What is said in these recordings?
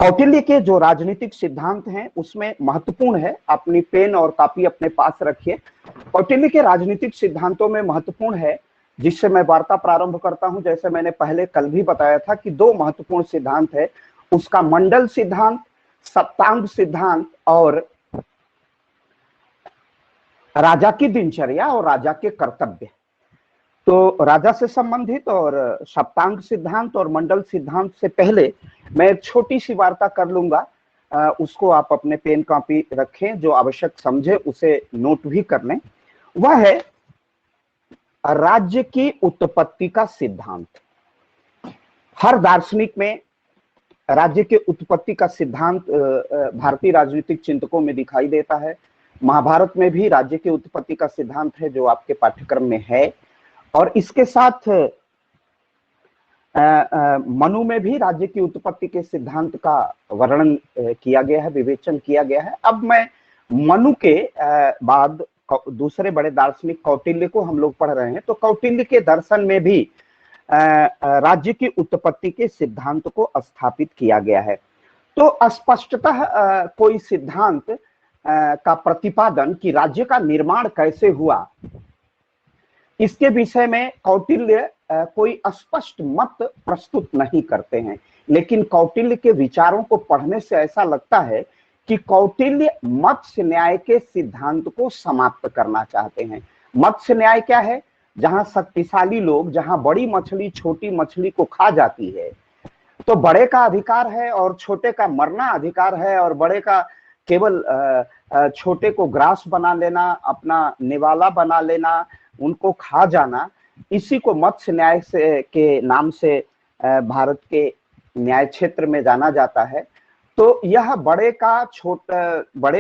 कौटिल्य के जो राजनीतिक सिद्धांत हैं उसमें महत्वपूर्ण है, अपनी पेन और कॉपी अपने पास रखिए। कौटिल्य के राजनीतिक सिद्धांतों में महत्वपूर्ण है, जिससे मैं वार्ता प्रारंभ करता हूं, जैसे मैंने पहले कल भी बताया था कि दो महत्वपूर्ण सिद्धांत है उसका, मंडल सिद्धांत, सप्तांग सिद्धांत और राजा की दिनचर्या और राजा के कर्तव्य। तो राजा से संबंधित और सप्तांग सिद्धांत और मंडल सिद्धांत से पहले मैं एक छोटी सी वार्ता कर लूंगा, उसको आप अपने पेन कॉपी रखें, जो आवश्यक समझे उसे नोट भी कर लें। वह है राज्य की उत्पत्ति का सिद्धांत। हर दार्शनिक में राज्य के उत्पत्ति का सिद्धांत भारतीय राजनीतिक चिंतकों में दिखाई देता है। महाभारत में भी राज्य की उत्पत्ति का सिद्धांत है जो आपके पाठ्यक्रम में है, और इसके साथ मनु में भी राज्य की उत्पत्ति के सिद्धांत का वर्णन किया गया है, विवेचन किया गया है। अब मैं मनु के बाद दूसरे बड़े दार्शनिक कौटिल्य को हम लोग पढ़ रहे हैं, तो कौटिल्य के दर्शन में भी राज्य की उत्पत्ति के सिद्धांत को स्थापित किया गया है। तो स्पष्टतः कोई सिद्धांत का प्रतिपादन कि राज्य का निर्माण कैसे हुआ, इसके विषय में कौटिल्य कोई स्पष्ट मत प्रस्तुत नहीं करते हैं, लेकिन कौटिल्य के विचारों को पढ़ने से ऐसा लगता है कि कौटिल्य मत्स्य न्याय के सिद्धांत को समाप्त करना चाहते हैं। मत्स्य न्याय क्या है? जहां शक्तिशाली लोग, जहां बड़ी मछली छोटी मछली को खा जाती है तो बड़े का अधिकार है और छोटे का मरना अधिकार है, और बड़े का केवल छोटे को ग्रास बना लेना, अपना निवाला बना लेना, उनको खा जाना, इसी को मत्स्य न्याय से के नाम से भारत के न्याय क्षेत्र में जाना जाता है। तो यह बड़े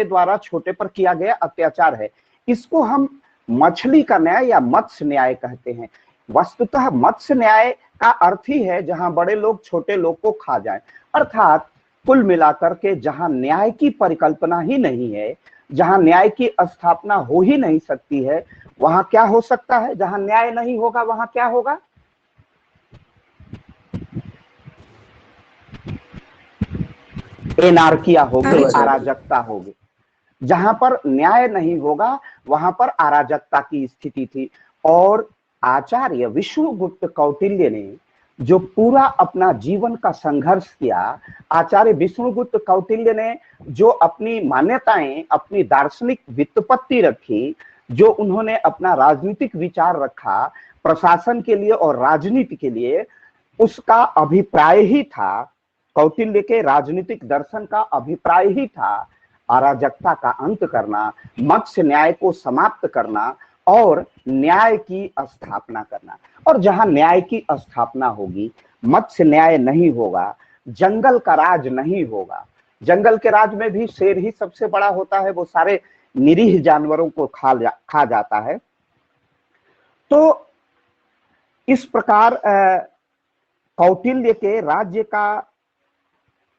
द्वारा छोटे पर किया गया अत्याचार है। इसको हम मछली का न्याय या मत्स्य न्याय कहते हैं। वस्तुतः मत्स्य न्याय का अर्थ ही है जहां बड़े लोग छोटे लोग को खा जाएं, अर्थात कुल मिलाकर के जहां न्याय की परिकल्पना ही नहीं है, जहां न्याय की स्थापना हो ही नहीं सकती है, वहां क्या हो सकता है? जहां न्याय नहीं होगा वहां क्या होगा? एनार्किया होगी, अराजकता होगी। जहां पर न्याय नहीं होगा वहां पर अराजकता की स्थिति थी। और आचार्य विष्णुगुप्त कौटिल्य ने जो पूरा अपना जीवन का संघर्ष किया, आचार्य विष्णुगुप्त कौटिल्य ने जो अपनी मान्यताएं, अपनी दार्शनिक व्युत्पत्ति रखी, जो उन्होंने अपना राजनीतिक विचार रखा प्रशासन के लिए और राजनीति के लिए, उसका अभिप्राय ही था, कौटिल्य के राजनीतिक दर्शन का अभिप्राय ही था अराजकता का अंत करना, मत्स्य न्याय को समाप्त करना और न्याय की स्थापना करना। और जहां न्याय की स्थापना होगी, मत्स्य न्याय नहीं होगा, जंगल का राज नहीं होगा। जंगल के राज में भी शेर ही सबसे बड़ा होता है, वो सारे निरीह जानवरों को खा जाता है। तो इस प्रकार कौटिल्य के राज्य का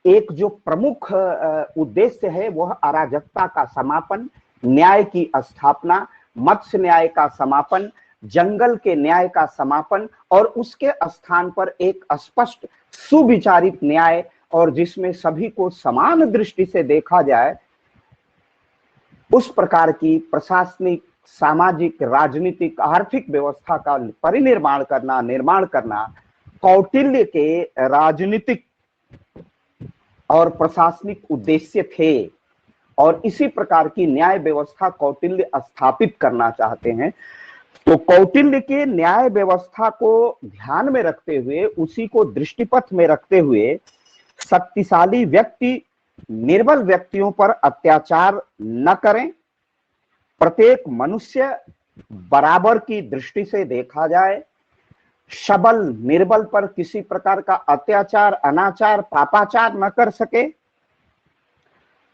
एक जो प्रमुख उद्देश्य है वह अराजकता का समापन, न्याय की स्थापना, मत्स्य न्याय का समापन, जंगल के न्याय का समापन, और उसके स्थान पर एक स्पष्ट सुविचारित न्याय, और जिसमें सभी को समान दृष्टि से देखा जाए, उस प्रकार की प्रशासनिक, सामाजिक, राजनीतिक, आर्थिक व्यवस्था का परिनिर्माण करना, निर्माण करना कौटिल्य के राजनीतिक और प्रशासनिक उद्देश्य थे। और इसी प्रकार की न्याय व्यवस्था कौटिल्य स्थापित करना चाहते हैं। तो कौटिल्य के न्याय व्यवस्था को ध्यान में रखते हुए, उसी को दृष्टिपथ में रखते हुए, शक्तिशाली व्यक्ति निर्बल व्यक्तियों पर अत्याचार न करें, प्रत्येक मनुष्य बराबर की दृष्टि से देखा जाए, सबल निर्बल पर किसी प्रकार का अत्याचार, अनाचार, पापाचार न कर सके,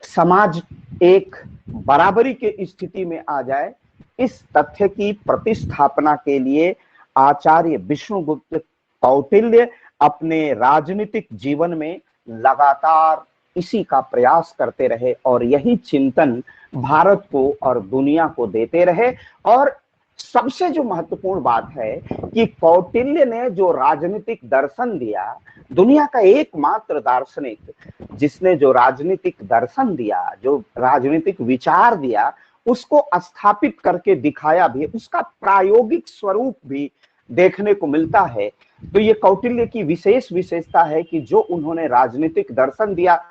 समाज एक बराबरी के स्थिति में आ जाए, इस तथ्य की प्रतिस्थापना के लिए आचार्य विष्णुगुप्त कौटिल्य अपने राजनीतिक जीवन में लगातार इसी का प्रयास करते रहे, और यही चिंतन भारत को और दुनिया को देते रहे। और सबसे जो महत्वपूर्ण बात है कि कौटिल्य ने जो राजनीतिक दर्शन दिया, दुनिया का एकमात्र दार्शनिक जिसने जो राजनीतिक दर्शन दिया, जो राजनीतिक विचार दिया, उसको स्थापित करके दिखाया भी, उसका प्रायोगिक स्वरूप भी देखने को मिलता है। तो ये कौटिल्य की विशेष विशेषता है कि जो उन्होंने राजनीतिक दर्शन दिया,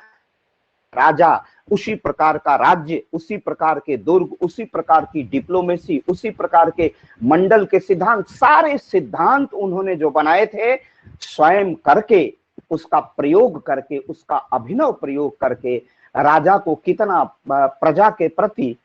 राजा उसी प्रकार का राज्य, उसी प्रकार के दुर्ग, उसी प्रकार की डिप्लोमेसी, उसी प्रकार के मंडल के सिद्धांत, सारे सिद्धांत उन्होंने जो बनाए थे, स्वयं करके, उसका प्रयोग करके, उसका अभिनव प्रयोग करके राजा को कितना प्रजा के प्रति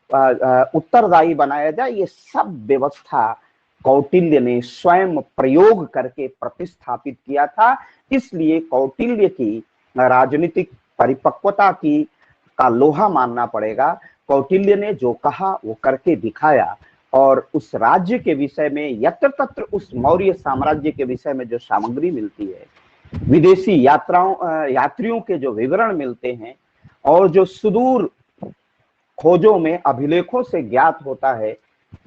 उत्तरदायी बनाया जाए, ये सब व्यवस्था कौटिल्य ने स्वयं प्रयोग करके प्रतिस्थापित किया था। इसलिए कौटिल्य की राजनीतिक परिपक्वता की का लोहा मानना पड़ेगा। कौटिल्य ने जो कहा वो करके दिखाया, और उस राज्य के विषय में यत्र तत्र, उस मौर्य साम्राज्य के विषय में जो सामग्री मिलती है, विदेशी यात्रियों के जो विवरण मिलते हैं, और जो सुदूर खोजों में अभिलेखों से ज्ञात होता है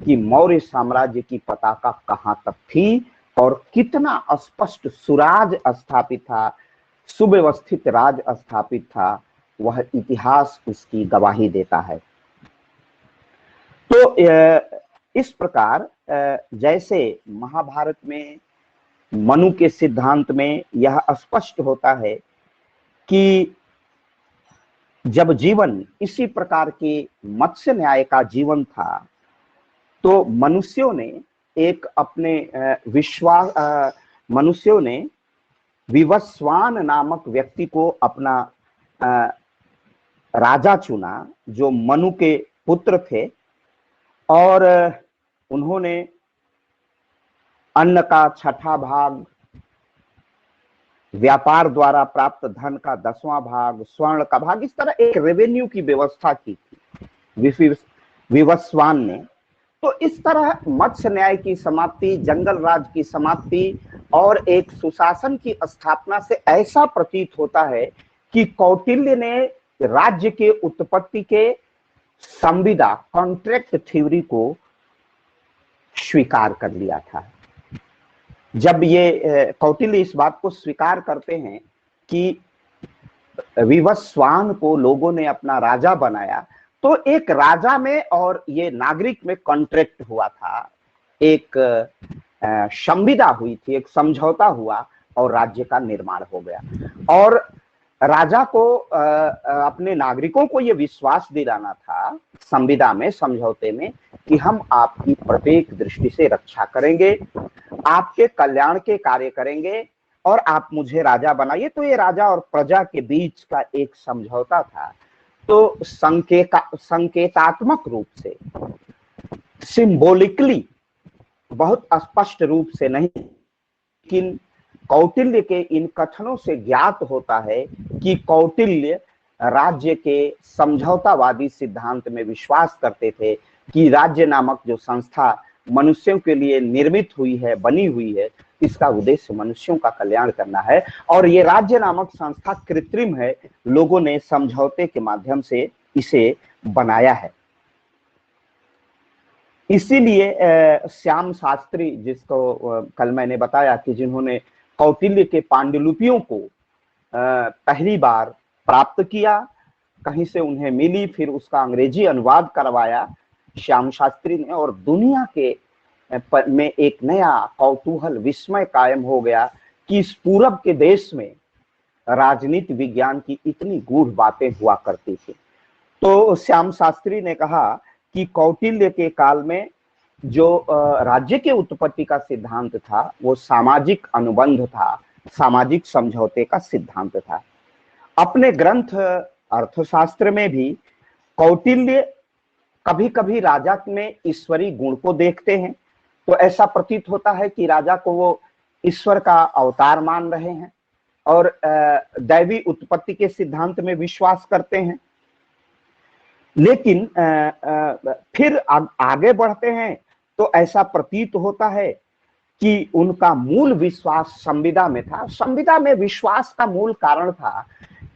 कि मौर्य साम्राज्य की पताका कहां तक थी और कितना स्पष्ट सुराज स्थापित था, सुव्यवस्थित राज स्थापित था, वह इतिहास उसकी गवाही देता है। तो इस प्रकार जैसे महाभारत में मनु के सिद्धांत में यह स्पष्ट होता है कि जब जीवन इसी प्रकार के मत्स्य न्याय का जीवन था, तो मनुष्यों ने एक अपने मनुष्यों ने विवस्वान नामक व्यक्ति को अपना राजा चुना, जो मनु के पुत्र थे, और उन्होंने अन्न का 6वां भाग, व्यापार द्वारा प्राप्त धन का 10वां भाग, स्वर्ण का भाग, इस तरह एक रेवेन्यू की व्यवस्था की थी विवस्वान ने। तो इस तरह मत्स्य न्याय की समाप्ति, जंगल राज की समाप्ति और एक सुशासन की स्थापना से ऐसा प्रतीत होता है कि कौटिल्य ने राज्य के उत्पत्ति के संविदा, कॉन्ट्रैक्ट थ्योरी को स्वीकार कर लिया था। जब ये कौटिल्य इस बात को स्वीकार करते हैं कि विवस्वान को लोगों ने अपना राजा बनाया, तो एक राजा में और ये नागरिक में कॉन्ट्रैक्ट हुआ था, एक संविदा हुई थी, एक समझौता हुआ और राज्य का निर्माण हो गया। और राजा को अपने नागरिकों को ये विश्वास दिलाना था संविदा में, समझौते में, कि हम आपकी प्रत्येक दृष्टि से रक्षा करेंगे, आपके कल्याण के कार्य करेंगे और आप मुझे राजा बनाइए। तो ये राजा और प्रजा के बीच का एक समझौता था। तो संकेतात्मक रूप से, सिंबॉलिकली, बहुत स्पष्ट रूप से नहीं, लेकिन कौटिल्य के इन कथनों से ज्ञात होता है कि कौटिल्य राज्य के समझौतावादी सिद्धांत में विश्वास करते थे कि राज्य नामक जो संस्था मनुष्यों के लिए निर्मित हुई है, बनी हुई है, इसका उद्देश्य मनुष्यों का कल्याण करना है, और ये राज्य नामक संस्था कृत्रिम है, लोगों ने समझौते के माध्यम से इसे बनाया है। इसीलिए श्याम शास्त्री, जिसको कल मैंने बताया कि जिन्होंने कौटिल्य के पांडुलिपियों को पहली बार प्राप्त किया, कहीं से उन्हें मिली, फिर उसका अंग्रेजी अनुवाद करवाया श्याम शास्त्री ने, और दुनिया के में एक नया कौतूहल, विस्मय कायम हो गया कि इस पूरब के देश में राजनीति विज्ञान की इतनी गूढ़ बातें हुआ करती थी। तो श्याम शास्त्री ने कहा कि कौटिल्य के काल में जो राज्य के उत्पत्ति का सिद्धांत था, वो सामाजिक अनुबंध था, सामाजिक समझौते का सिद्धांत था। अपने ग्रंथ अर्थशास्त्र में भी कौटिल्य कभी कभी राजा में ईश्वरी गुण को देखते हैं, तो ऐसा प्रतीत होता है कि राजा को वो ईश्वर का अवतार मान रहे हैं और दैवी उत्पत्ति के सिद्धांत में विश्वास करते हैं। लेकिन फिर आगे बढ़ते हैं तो ऐसा प्रतीत होता है कि उनका मूल विश्वास संविदा में था। संविदा में विश्वास का मूल कारण था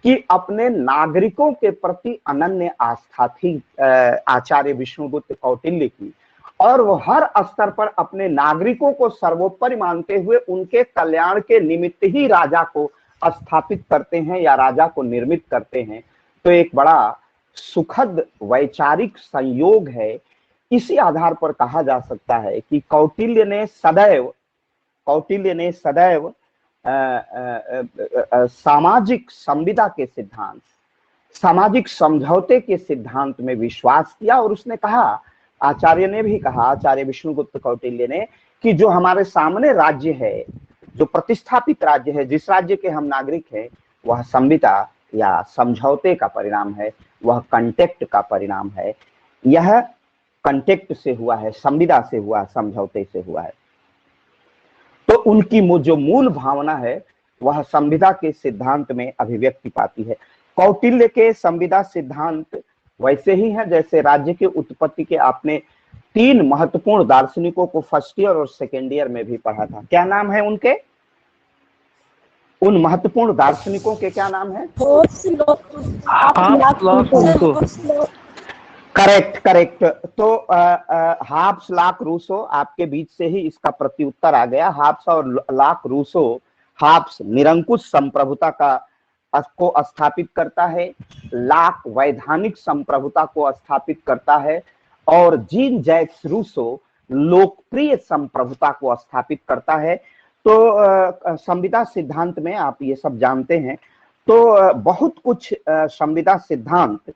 कि अपने नागरिकों के प्रति अनन्य आस्था थी आचार्य विष्णुगुप्त कौटिल्य की, और वो हर स्तर पर अपने नागरिकों को सर्वोपरि मानते हुए उनके कल्याण के निमित्त ही राजा को स्थापित करते हैं या राजा को निर्मित करते हैं, तो एक बड़ा सुखद वैचारिक संयोग है। इसी आधार पर कहा जा सकता है कि कौटिल्य ने सदैव सामाजिक संविदा के सिद्धांत, सामाजिक समझौते के सिद्धांत में विश्वास किया। और उसने कहा, आचार्य ने भी कहा, आचार्य विष्णुगुप्त कौटिल्य ने, कि जो हमारे सामने राज्य है, जो प्रतिष्ठापित राज्य है, जिस राज्य के हम नागरिक हैं, वह संविदा या समझौते का परिणाम है, वह कंटेक्ट का परिणाम है। यह कंटेक्ट से हुआ है, संविदा से हुआ, समझौते से हुआ है। तो उनकी जो मूल भावना है वह संविदा के सिद्धांत में अभिव्यक्ति पाती है। कौटिल्य के संविदा सिद्धांत वैसे ही हैं जैसे राज्य की उत्पत्ति के आपने 3 महत्वपूर्ण दार्शनिकों को फर्स्ट ईयर और सेकेंड ईयर में भी पढ़ा था। क्या नाम है उनके? उन महत्वपूर्ण दार्शनिकों के क्या नाम है? करेक्ट। तो हाब्स, लाक, रूसो, आपके बीच से ही इसका प्रत्युत्तर आ गया। हाब्स और लाक, रूसो, हाब्स निरंकुश संप्रभुता को स्थापित करता है, लाक वैधानिक संप्रभुता को स्थापित करता है, और जीन जैक्स रूसो लोकप्रिय संप्रभुता को स्थापित करता है। तो संविदा सिद्धांत में आप ये सब जानते हैं। तो बहुत कुछ संविदा सिद्धांत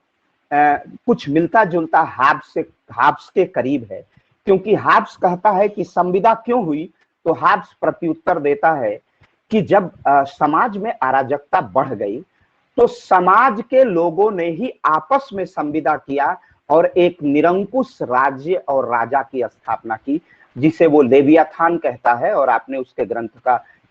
कुछ मिलता जुलता हाब्स के करीब है, क्योंकि हाब्स कहता है कि संविदा क्यों हुई, तो हाब्स प्रत्युत्तर देता है कि जब समाज में अराजकता बढ़ गई तो समाज के लोगों ने ही आपस में संविदा किया और एक निरंकुश राज्य और राजा की स्थापना की, जिसे वो लेवियाथान कहता है। और आपने उसके ग्रंथ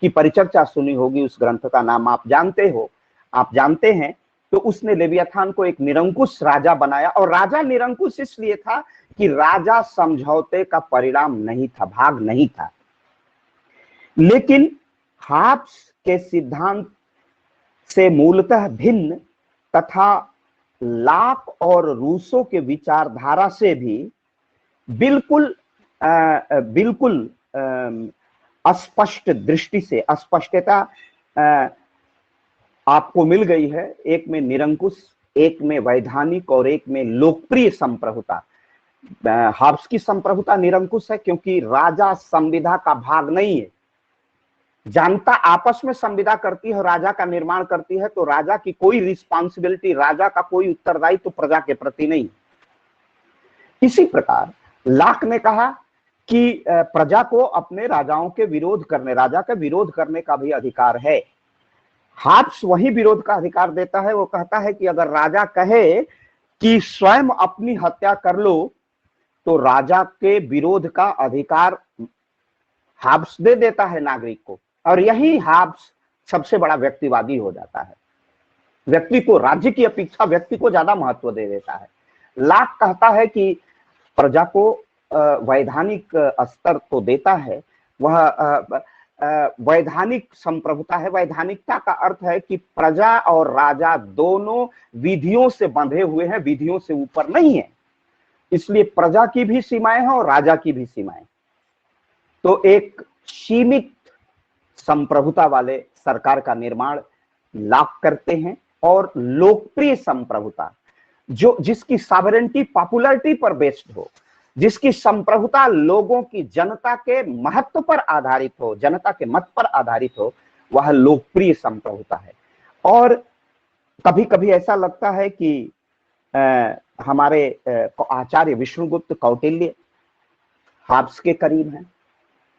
की परिचर्चा सुनी होगी, उस ग्रंथ का नाम आप जानते हैं। तो उसने लेवियाथान को एक निरंकुश राजा बनाया, और राजा निरंकुश इसलिए था कि राजा समझौते का परिणाम नहीं था, भाग नहीं था। लेकिन हाब्स के सिद्धांत से मूलतः भिन्न तथा लाक और रूसो के विचारधारा से भी बिल्कुल अस्पष्ट दृष्टि से अस्पष्टता आपको मिल गई है। एक में निरंकुश, एक में वैधानिक और एक में लोकप्रिय संप्रभुता। हाब्स की संप्रभुता निरंकुश है क्योंकि राजा संविदा का भाग नहीं है। जनता आपस में संविदा करती है, राजा का निर्माण करती है, तो राजा की कोई रिस्पांसिबिलिटी, राजा का कोई उत्तरदायित्व तो प्रजा के प्रति नहीं। इसी प्रकार लाक ने कहा कि प्रजा को अपने राजाओं के विरोध करने, राजा का विरोध करने का भी अधिकार है। हाब्स वही विरोध का अधिकार देता है। वो कहता है कि अगर राजा कहे कि स्वयं अपनी हत्या कर लो, तो राजा के विरोध का अधिकार हाब्स दे देता है नागरिक को। और यही हाब्स सबसे बड़ा व्यक्तिवादी हो जाता है। व्यक्ति को, राज्य की अपेक्षा व्यक्ति को ज्यादा महत्व दे देता है। लाक कहता है कि प्रजा को वैधानिक स्तर तो देता है, वह वैधानिक संप्रभुता है। वैधानिकता का अर्थ है कि प्रजा और राजा दोनों विधियों से बंधे हुए हैं, विधियों से ऊपर नहीं है। इसलिए प्रजा की भी सीमाएं हैं और राजा की भी सीमाएं। तो एक सीमित संप्रभुता वाले सरकार का निर्माण लाक करते हैं, और लोकप्रिय संप्रभुता जिसकी सॉवरेंटी पॉपुलैरिटी पर बेस्ड हो, जिसकी संप्रभुता लोगों की, जनता के महत्व पर आधारित हो, जनता के मत पर आधारित हो, वह लोकप्रिय संप्रभुता है। और कभी कभी ऐसा लगता है कि हमारे आचार्य विष्णुगुप्त कौटिल्य हाब्स के करीब हैं,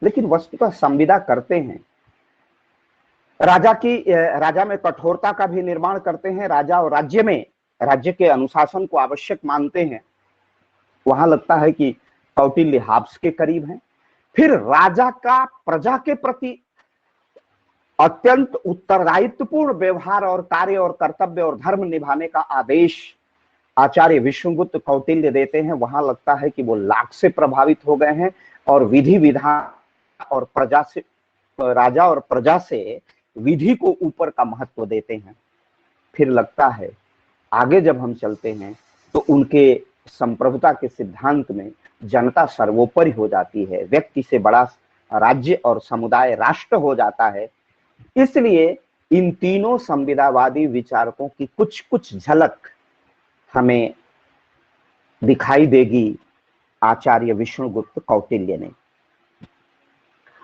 लेकिन वस्तुतः संविदा करते हैं। राजा में कठोरता का भी निर्माण करते हैं। राजा और राज्य के अनुशासन को आवश्यक मानते हैं। वहां लगता है कि कौटिल्य हाब्स के करीब हैं। फिर राजा का प्रजा के प्रति अत्यंत उत्तरदायित्वपूर्ण व्यवहार और कार्य और कर्तव्य और धर्म निभाने का आदेश आचार्य विष्णुगुप्त कौटिल्य देते हैं। वहां लगता है कि वो लाक से प्रभावित हो गए हैं और विधि विधान और प्रजा से, राजा और प्रजा से विधि को ऊपर का महत्व देते हैं। फिर लगता है आगे जब हम चलते हैं तो उनके संप्रभुता के सिद्धांत में जनता सर्वोपरि हो जाती है, व्यक्ति से बड़ा राज्य और समुदाय राष्ट्र हो जाता है। इसलिए इन तीनों संविदावादी विचारकों की कुछ कुछ झलक हमें दिखाई देगी आचार्य विष्णुगुप्त कौटिल्य ने।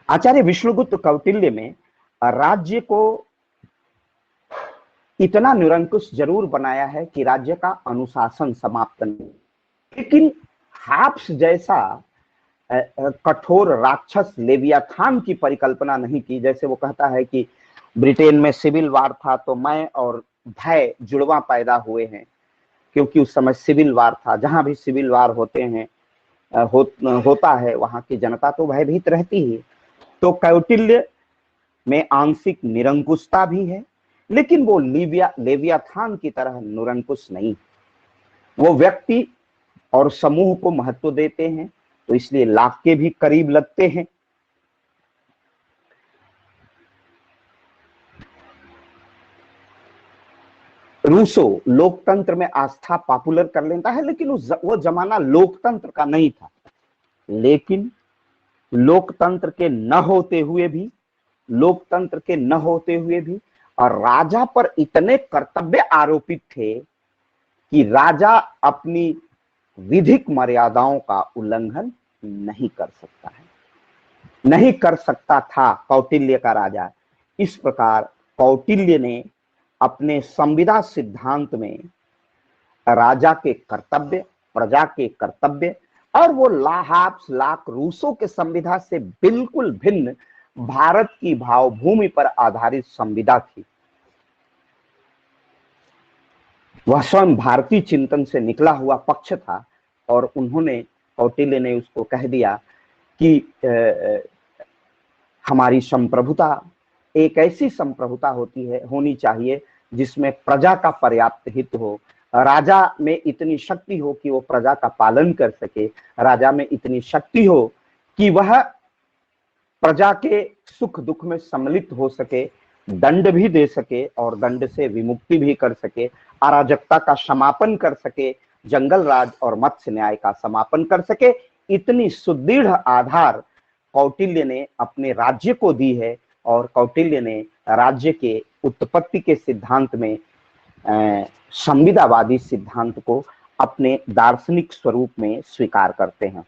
आचार्य विष्णुगुप्त कौटिल्य में राज्य को इतना निरंकुश जरूर बनाया है कि राज्य का अनुशासन समाप्त नहीं, लेकिन हाब्स जैसा कठोर राक्षस लेवियाथान की परिकल्पना नहीं की। जैसे वो कहता है कि ब्रिटेन में सिविल वार था तो मैं और भय जुड़वा पैदा हुए हैं, क्योंकि उस समय सिविल वार था। जहां भी सिविल वार होते हैं होता है वहां की जनता तो भयभीत रहती ही। तो कौटिल्य में आंशिक निरंकुशता भी है, लेकिन वो लेवियाथान की तरह निरंकुश नहीं। वो व्यक्ति और समूह को महत्व देते हैं, तो इसलिए लाख के भी करीब लगते हैं। रूसो लोकतंत्र में आस्था पॉपुलर कर लेता है, लेकिन वो जमाना लोकतंत्र का नहीं था। लेकिन लोकतंत्र के न होते हुए भी और राजा पर इतने कर्तव्य आरोपित थे कि राजा अपनी विधिक मर्यादाओं का उल्लंघन नहीं कर सकता था कौटिल्य का राजा। इस प्रकार कौटिल्य ने अपने संविदा सिद्धांत में राजा के कर्तव्य, प्रजा के कर्तव्य और वो लाख रूसों के संविधा से बिल्कुल भिन्न भारत की भावभूमि पर आधारित संविदा थी। वह स्वयं भारतीय चिंतन से निकला हुआ पक्ष था और कौटिल्य ने उसको कह दिया कि हमारी संप्रभुता एक ऐसी संप्रभुता होनी चाहिए जिसमें प्रजा का पर्याप्त हित हो, राजा में इतनी शक्ति हो कि वो प्रजा का पालन कर सके, राजा में इतनी शक्ति हो कि वह प्रजा के सुख दुख में सम्मिलित हो सके, दंड भी दे सके और दंड से विमुक्ति भी कर सके, अराजकता का समापन कर सके, जंगल राज और मत्स्य न्याय का समापन कर सके। इतनी सुदृढ़ आधार कौटिल्य ने अपने राज्य को दी है और कौटिल्य ने राज्य के उत्पत्ति के सिद्धांत में संविदावादी सिद्धांत को अपने दार्शनिक स्वरूप में स्वीकार करते हैं।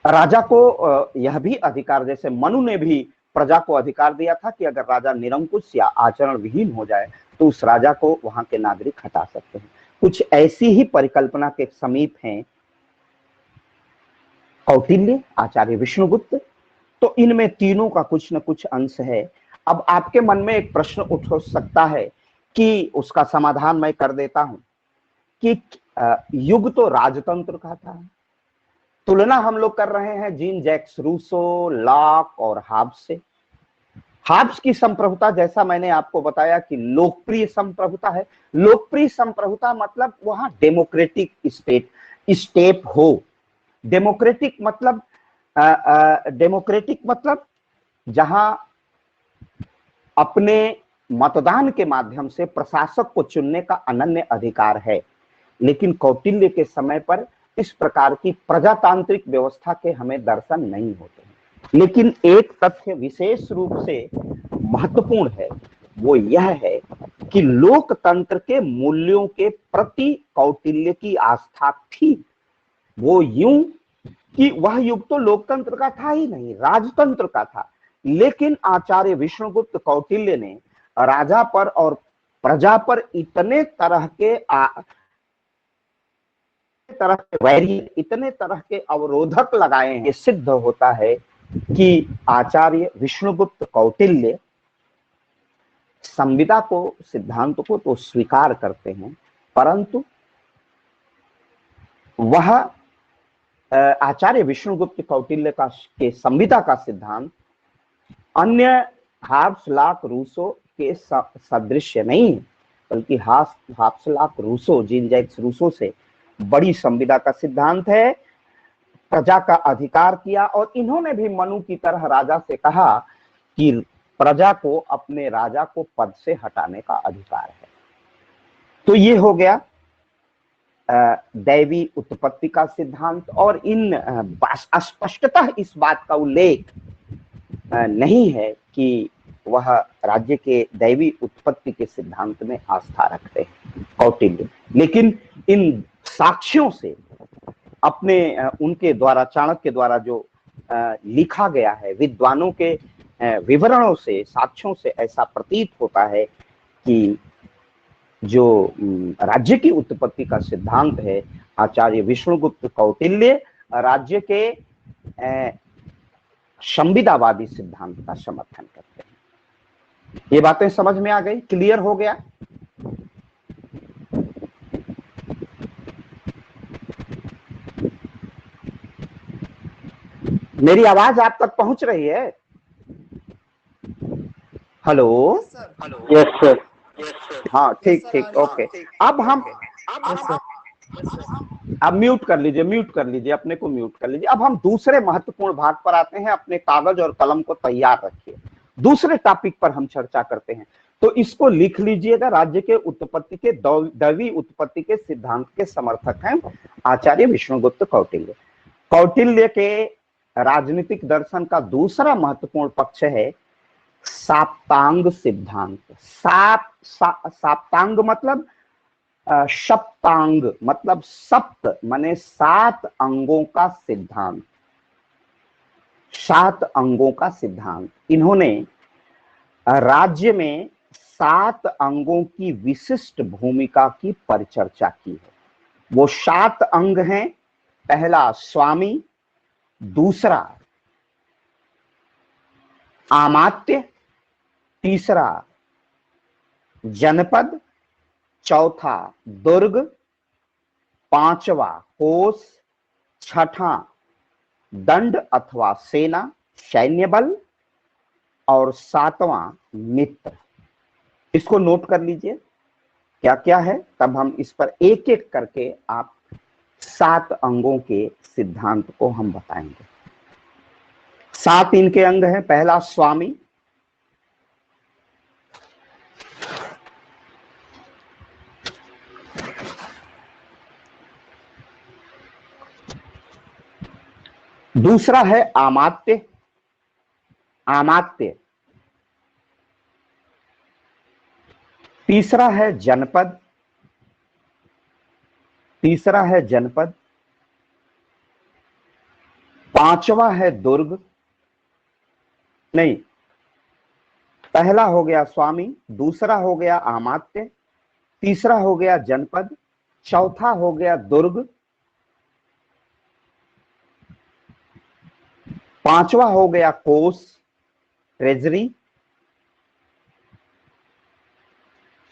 राजा को यह भी अधिकार, जैसे मनु ने भी प्रजा को अधिकार दिया था कि अगर राजा निरंकुश या आचरण विहीन हो जाए तो उस राजा को वहां के नागरिक हटा सकते हैं। कुछ ऐसी ही परिकल्पना के समीप हैं कौटिल्य, आचार्य विष्णुगुप्त। तो इनमें तीनों का कुछ न कुछ अंश है। अब आपके मन में एक प्रश्न उठ सकता है कि उसका समाधान मैं कर देता हूं कि युग तो राजतंत्र का था। तुलना हम लोग कर रहे हैं जीन जैक्स रूसो, लॉक और हाब्स से। हाब्स की संप्रभुता, जैसा मैंने आपको बताया कि लोकप्रिय संप्रभुता है। लोकप्रिय संप्रभुता मतलब वहां डेमोक्रेटिक स्टेप हो। डेमोक्रेटिक मतलब जहां अपने मतदान के माध्यम से प्रशासक को चुनने का अनन्य अधिकार है। लेकिन कौटिल्य के समय पर इस प्रकार की प्रजातांत्रिक व्यवस्था के हमें दर्शन नहीं होते हैं। लेकिन एक तथ्य विशेष रूप से महत्वपूर्ण है, वो यह है कि लोकतंत्र के मूल्यों के प्रति कौटिल्य की आस्था थी। वो यूं कि वह युग तो लोकतंत्र का था ही नहीं, राजतंत्र का था। लेकिन आचार्य विष्णुगुप्त कौटिल्य ने राजा पर और प्रजा पर इतने तरह के वैरी, इतने तरह के अवरोधक लगाए हैं। ये सिद्ध होता है कि आचार्य विष्णुगुप्त कौटिल्य संविदा को, सिद्धांत को तो स्वीकार करते हैं, परंतु वह आचार्य विष्णुगुप्त कौटिल्य के संविदा का सिद्धांत अन्य हाब्स, लॉक, रूसो के सदृश्य नहीं, बल्कि Hobbes, Locke, Rousseau, Jean Jacques Rousseau से बड़ी संविदा का सिद्धांत है। प्रजा का अधिकार किया और इन्होंने भी मनु की तरह राजा से कहा कि प्रजा को अपने राजा को पद से हटाने का अधिकार है। तो ये हो गया दैवी उत्पत्ति का सिद्धांत। और इन स्पष्टतः इस बात का उल्लेख नहीं है कि वह राज्य के दैवी उत्पत्ति के सिद्धांत में आस्था रखते हैं कौटिल्य। लेकिन इन साक्ष्यों से अपने उनके द्वारा, चाणक्य द्वारा जो लिखा गया है, विद्वानों के विवरणों से, साक्ष्यों से ऐसा प्रतीत होता है कि जो राज्य की उत्पत्ति का सिद्धांत है, आचार्य विष्णुगुप्त कौटिल्य राज्य के संविदावादी सिद्धांत का समर्थन करते हैं। ये बातें समझ में आ गई? क्लियर हो गया? मेरी आवाज आप तक पहुंच रही है? हेलो? Yes sir. हाँ, ठीक ठीक, ओके। अब हम अब म्यूट कर लीजिए, अपने को म्यूट कर लीजिए। अब हम दूसरे महत्वपूर्ण भाग पर आते हैं। अपने कागज और कलम को तैयार रखिए, दूसरे टॉपिक पर हम चर्चा करते हैं। तो इसको लिख लीजिएगा। राज्य के उत्पत्ति के, दैवी उत्पत्ति के सिद्धांत के समर्थक हैं आचार्य विष्णुगुप्त कौटिल्य। कौटिल्य के राजनीतिक दर्शन का दूसरा महत्वपूर्ण पक्ष है साप्तांग सिद्धांत। साप्तांग मतलब सप्तांग, मतलब सप्त माने 7 अंगों का सिद्धांत। 7 अंगों का सिद्धांत। इन्होंने राज्य में 7 अंगों की विशिष्ट भूमिका की परिचर्चा की है। वो 7 अंग हैं। पहला स्वामी, दूसरा आमात्य, तीसरा जनपद, चौथा दुर्ग, पांचवा कोष, छठा दंड अथवा सेना, सैन्य बल, और 7वां मित्र। इसको नोट कर लीजिए क्या क्या है, तब हम इस पर एक एक करके आप 7 अंगों के सिद्धांत को हम बताएंगे। 7 इनके अंग हैं। पहला स्वामी, दूसरा है आमात्य, तीसरा है जनपद, पांचवा है दुर्ग। नहीं, पहला हो गया स्वामी, दूसरा हो गया आमात्य, तीसरा हो गया जनपद, चौथा हो गया दुर्ग, पांचवा हो गया कोष, ट्रेजरी,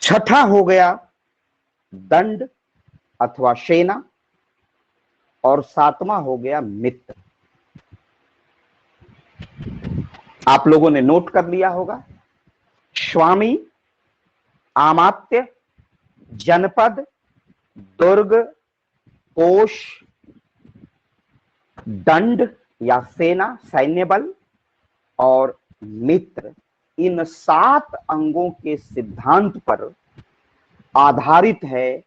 छठा हो गया दंड अथवा सेना, और 7वां हो गया मित्र। आप लोगों ने नोट कर लिया होगा। स्वामी, आमात्य, जनपद, दुर्ग, कोष, दंड या सेना, सैन्य बल, और मित्र। इन 7 अंगों के सिद्धांत पर आधारित है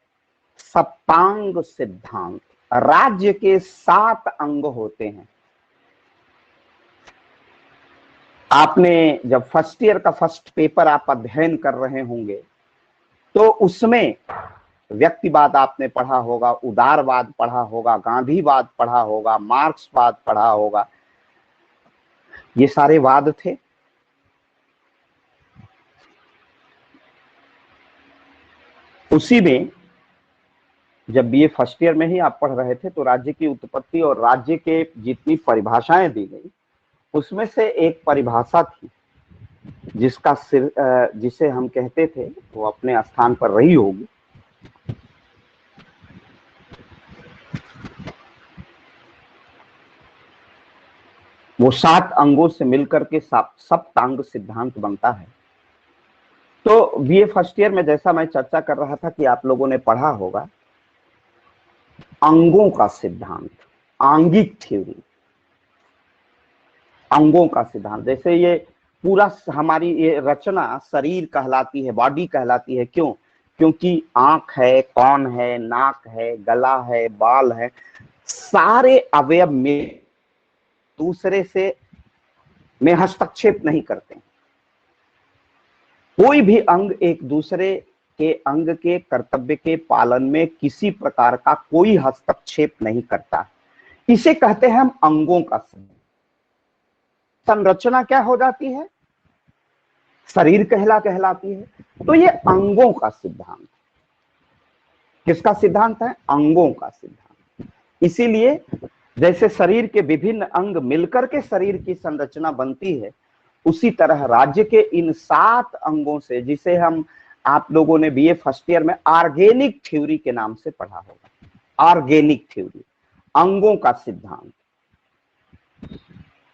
सप्तांग सिद्धांत। राज्य के 7 अंग होते हैं। आपने जब फर्स्ट ईयर का फर्स्ट पेपर आप अध्ययन कर रहे होंगे तो उसमें व्यक्तिवाद आपने पढ़ा होगा, उदारवाद पढ़ा होगा, गांधीवाद पढ़ा होगा, मार्क्सवाद पढ़ा होगा। ये सारे वाद थे। उसी में जब बीए फर्स्ट ईयर में ही आप पढ़ रहे थे तो राज्य की उत्पत्ति और राज्य के जितनी परिभाषाएं दी गई उसमें से एक परिभाषा थी जिसका सिर, जिसे हम कहते थे, वो अपने स्थान पर रही होगी, वो 7 अंगों से मिलकर के सप्तांग सिद्धांत बनता है। तो बीए फर्स्ट ईयर में जैसा मैं चर्चा कर रहा था कि आप लोगों ने पढ़ा होगा अंगों का सिद्धांत, आंगिक थ्योरी, अंगों का सिद्धांत। जैसे ये पूरा हमारी ये रचना शरीर कहलाती है, बॉडी कहलाती है। क्यों? क्योंकि आंख है, कान है, नाक है, गला है, बाल है, सारे अवयव में दूसरे से में हस्तक्षेप नहीं करते। कोई भी अंग एक दूसरे के अंग के कर्तव्य के पालन में किसी प्रकार का कोई हस्तक्षेप नहीं करता। इसे कहते हैं हम अंगों का सिद्धांत। संरचना क्या हो जाती है? शरीर कहलाती है। तो ये अंगों का सिद्धांत। किसका सिद्धांत है? अंगों का सिद्धांत। इसीलिए जैसे शरीर के विभिन्न अंग मिलकर के शरीर की संरचना बनती है, उसी तरह राज्य के इन 7 अंगों से, जिसे हम आप लोगों ने बीए फर्स्ट ईयर में ऑर्गेनिक थ्योरी के नाम से पढ़ा होगा। ऑर्गेनिक थ्योरी, अंगों का सिद्धांत।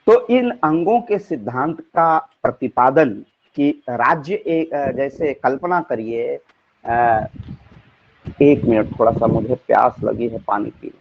तो इन अंगों के सिद्धांत का प्रतिपादन कि राज्य एक, जैसे कल्पना करिए, 1 मिनट, थोड़ा सा मुझे प्यास लगी है, पानी पी।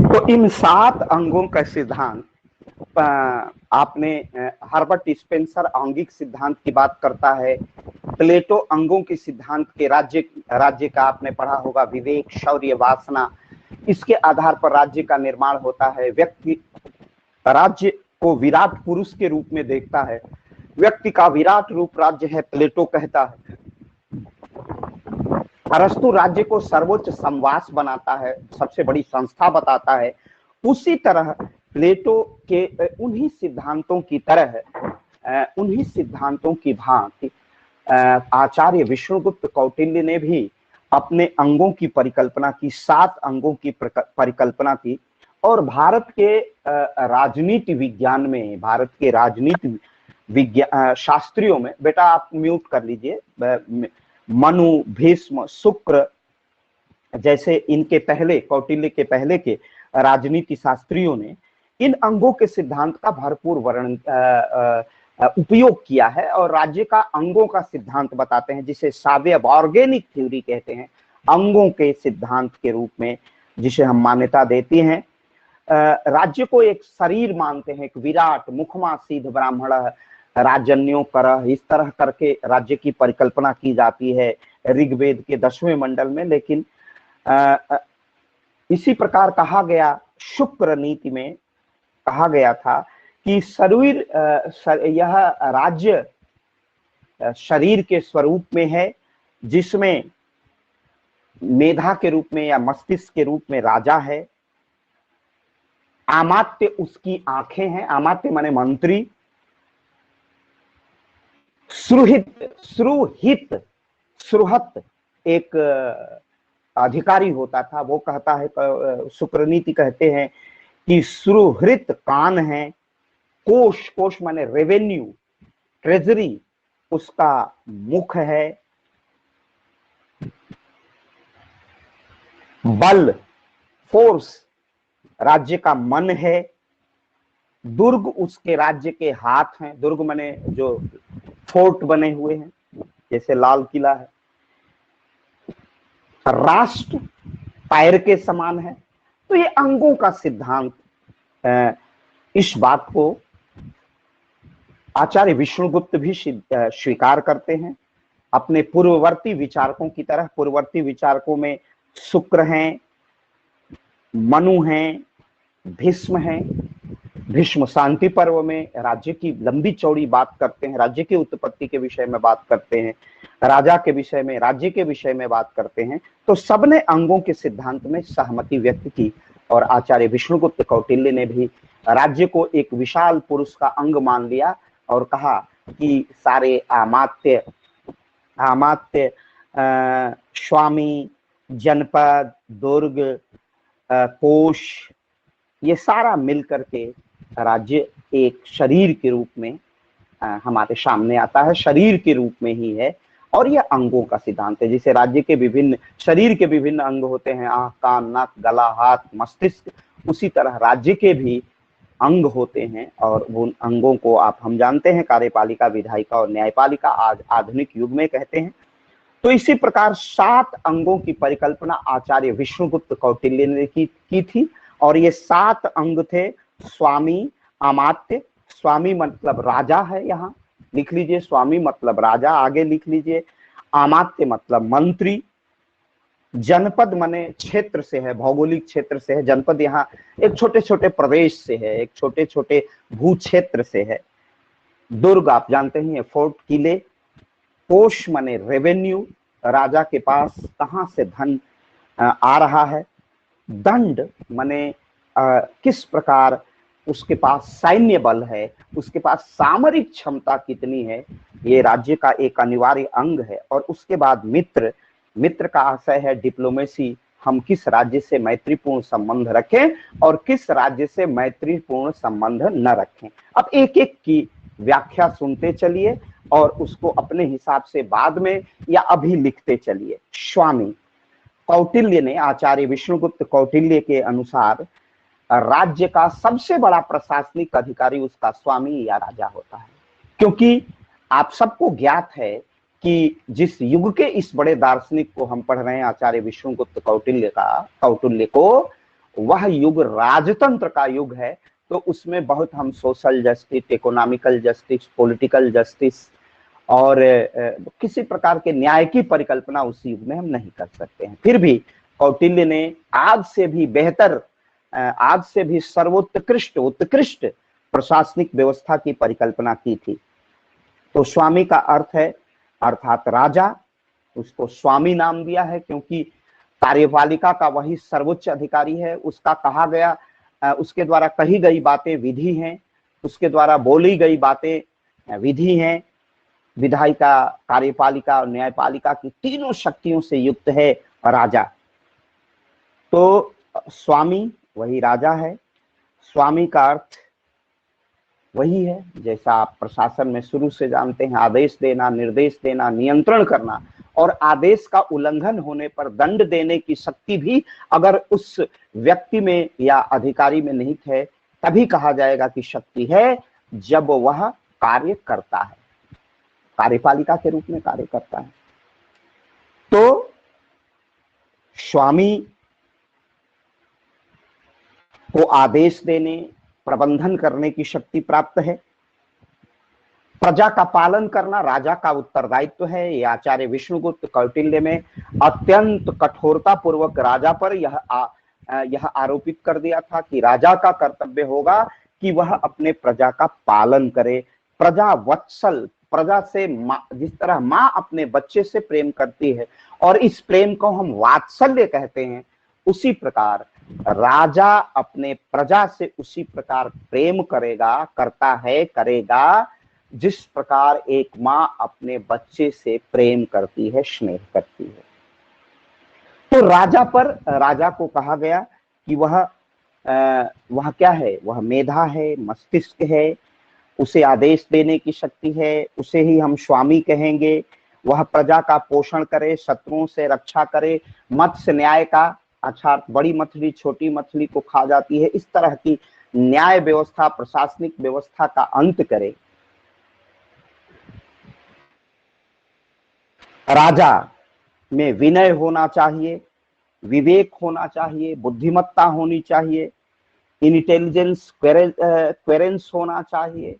तो इन 7 अंगों का सिद्धांत, आपने हर्बर्ट स्पेंसर आंगिक सिद्धांत की बात करता है। प्लेटो अंगों के सिद्धांत के राज्य का आपने पढ़ा होगा, विवेक, शौर्य, वासना, इसके आधार पर राज्य का निर्माण होता है। व्यक्ति राज्य को विराट पुरुष के रूप में देखता है। व्यक्ति का विराट रूप राज्य है, प्लेटो कहता है। अरस्तु राज्य को सर्वोच्च संवास बनाता है, सबसे बड़ी संस्था बताता है। उसी तरह प्लेटो के उन्हीं सिद्धांतों की तरह, उन्हीं सिद्धांतों की भांति आचार्य विष्णुगुप्त कौटिल्य ने भी अपने अंगों की परिकल्पना की, 7 अंगों की परिकल्पना की। और भारत के राजनीति विज्ञान में, भारत के राजनीति विज्ञान शास्त्रियों में, बेटा आप म्यूट कर लीजिए, मनु, भीष्म, शुक्र जैसे इनके पहले, कौटिल्य के पहले के राजनीति शास्त्रियों ने इन अंगों के सिद्धांत का भरपूर वर्णन उपयोग किया है और राज्य का अंगों का सिद्धांत बताते हैं, जिसे सावयव ऑर्गेनिक थ्योरी कहते हैं, अंगों के सिद्धांत के रूप में जिसे हम मान्यता देते हैं। राज्य को एक शरीर मानते हैं, एक विराट मुखमा सिद्ध ब्राह्मण राजन्यो कर, इस तरह करके राज्य की परिकल्पना की जाती है ऋग्वेद के 10वें मंडल में। लेकिन इसी प्रकार कहा गया, शुक्र नीति में कहा गया था कि शरीर, यह राज्य शरीर के स्वरूप में है, जिसमें मेधा के रूप में या मस्तिष्क के रूप में राजा है। अमात्य उसकी आंखें हैं, अमात्य माने मंत्री। सुहृत एक अधिकारी होता था, वो कहता है, शुक्रनीति कहते हैं कि सुहृत कान है। कोष माने रेवेन्यू, ट्रेजरी उसका मुख है। बल, फोर्स राज्य का मन है। दुर्ग उसके राज्य के हाथ हैं। दुर्ग माने जो फोर्ट बने हुए हैं, जैसे लाल किला है। राष्ट्र पैर के समान है। तो ये अंगों का सिद्धांत, इस बात को आचार्य विष्णुगुप्त भी स्वीकार करते हैं। अपने पूर्ववर्ती विचारकों की तरह, पूर्ववर्ती विचारकों में शुक्र हैं, मनु हैं, भीष्म हैं। भीष्म शांति पर्व में राज्य की लंबी चौड़ी बात करते हैं, राज्य की उत्पत्ति के विषय में बात करते हैं, राजा के विषय में, राज्य के विषय में बात करते हैं। तो सबने अंगों के सिद्धांत में सहमति व्यक्त की और आचार्य विष्णुगुप्त कौटिल्य ने भी राज्य को एक विशाल पुरुष का अंग मान लिया और कहा कि सारे अमात्य, स्वामी, जनपद, दुर्ग, कोष, ये सारा मिलकर के राज्य एक शरीर के रूप में हमारे सामने आता है, शरीर के रूप में ही है। और यह अंगों का सिद्धांत है। जैसे राज्य के विभिन्न, शरीर के विभिन्न अंग होते हैं, आंख, कान, नाक, गला, हाथ, मस्तिष्क, उसी तरह राज्य के भी अंग होते हैं। और उन अंगों को हम जानते हैं, कार्यपालिका, विधायिका और न्यायपालिका आज आधुनिक युग में कहते हैं। तो इसी प्रकार 7 अंगों की परिकल्पना आचार्य विष्णुगुप्त कौटिल्य ने की थी। और ये 7 अंग थे: स्वामी, अमात्य, स्वामी मतलब राजा है, यहाँ लिख लीजिए, स्वामी मतलब राजा, आगे लिख लीजिए, अमात्य मतलब मंत्री, जनपद माने क्षेत्र से है, भौगोलिक क्षेत्र से है, जनपद यहाँ एक छोटे छोटे प्रदेश से है, एक छोटे छोटे भू क्षेत्र से है, दुर्ग आप जानते हैं, फोर्ट, किले, कोष माने रेवेन्यू, राजा के पास कहां से धन आ रहा है, दंड माने किस प्रकार उसके पास सैन्य बल है, उसके पास सामरिक क्षमता कितनी है, ये राज्य का एक अनिवार्य अंग है। और उसके बाद मित्र, मित्र का आशय है डिप्लोमेसी, हम किस राज्य से मैत्रीपूर्ण संबंध रखें और किस राज्य से मैत्रीपूर्ण संबंध न रखें। अब एक एक की व्याख्या सुनते चलिए और उसको अपने हिसाब से बाद में या अभी लिखते चलिए। स्वामी, कौटिल्य ने, आचार्य विष्णुगुप्त कौटिल्य के अनुसार राज्य का सबसे बड़ा प्रशासनिक अधिकारी उसका स्वामी या राजा होता है। क्योंकि आप सबको ज्ञात है कि जिस युग के इस बड़े दार्शनिक को हम पढ़ रहे हैं, आचार्य विष्णुगुप्त कौटिल्य को, वह युग राजतंत्र का युग है। तो उसमें बहुत हम social justice, economical justice, political justice और किसी प्रकार के न्याय की परिकल्पना उस युग में हम नहीं कर सकते हैं। फिर भी कौटिल्य ने आज से भी बेहतर, आज से भी सर्वोत्कृष्ट, उत्कृष्ट प्रशासनिक व्यवस्था की परिकल्पना की थी। तो स्वामी का अर्थ है अर्थात राजा, उसको स्वामी नाम दिया है क्योंकि कार्यपालिका का वही सर्वोच्च अधिकारी है। उसका कहा गया, उसके द्वारा कही गई बातें विधि हैं, उसके द्वारा बोली गई बातें विधि हैं। विधायिका, कार्यपालिका और न्यायपालिका की तीनों शक्तियों से युक्त है राजा। तो स्वामी वही राजा है। स्वामी का अर्थ वही है जैसा आप प्रशासन में शुरू से जानते हैं, आदेश देना, निर्देश देना, नियंत्रण करना, और आदेश का उल्लंघन होने पर दंड देने की शक्ति भी अगर उस व्यक्ति में या अधिकारी में निहित है तभी कहा जाएगा कि शक्ति है, जब वह कार्य करता है, कार्यपालिका के रूप में कार्य करता है। तो स्वामी को आदेश देने, प्रबंधन करने की शक्ति प्राप्त है। प्रजा का पालन करना राजा का उत्तरदायित्व है। ये आचार्य विष्णुगुप्त कौटिल्य में अत्यंत कठोरता पूर्वक राजा पर यह आरोपित कर दिया था कि राजा का कर्तव्य होगा कि वह अपने प्रजा का पालन करे। प्रजा वत्सल, प्रजा से जिस तरह माँ अपने बच्चे से प्रेम करती है और इस प्रेम को हम वात्सल्य कहते हैं, उसी प्रकार राजा अपने प्रजा से उसी प्रकार प्रेम करेगा, करता है, करेगा, जिस प्रकार एक माँ अपने बच्चे से प्रेम करती है, स्नेह करती है। तो राजा पर, राजा को कहा गया कि वह क्या है, वह मेधा है, मस्तिष्क है, उसे आदेश देने की शक्ति है, उसे ही हम स्वामी कहेंगे। वह प्रजा का पोषण करे, शत्रुओं से रक्षा करे, मत्स्य न्याय का, अच्छा बड़ी मछली छोटी मछली को खा जाती है, इस तरह की न्याय व्यवस्था, प्रशासनिक व्यवस्था का अंत करे। राजा में विनय होना चाहिए, विवेक होना चाहिए, बुद्धिमत्ता होनी चाहिए, इंटेलिजेंस, क्वेरेंस होना चाहिए,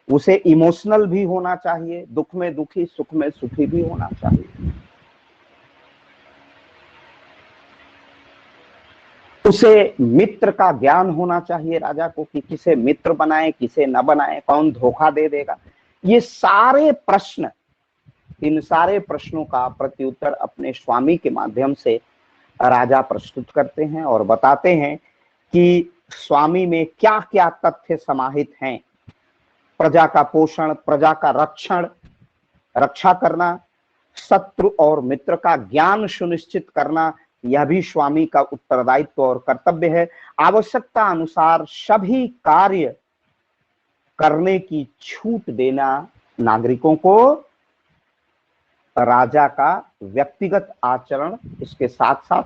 उसे इमोशनल भी होना चाहिए, दुख में दुखी, सुख में सुखी भी होना चाहिए। उसे मित्र का ज्ञान होना चाहिए राजा को कि किसे मित्र बनाए, किसे न बनाए, कौन धोखा दे देगा। ये सारे प्रश्न, इन सारे प्रश्नों का प्रत्युत्तर अपने स्वामी के माध्यम से राजा प्रस्तुत करते हैं और बताते हैं कि स्वामी में क्या क्या तथ्य समाहित हैं। प्रजा का पोषण, प्रजा का रक्षण, रक्षा करना, शत्रु और मित्र का ज्ञान सुनिश्चित करना, यह भी स्वामी का उत्तरदायित्व और कर्तव्य है। आवश्यकता अनुसार सभी कार्य करने की छूट देना नागरिकों को, राजा का व्यक्तिगत आचरण, इसके साथ साथ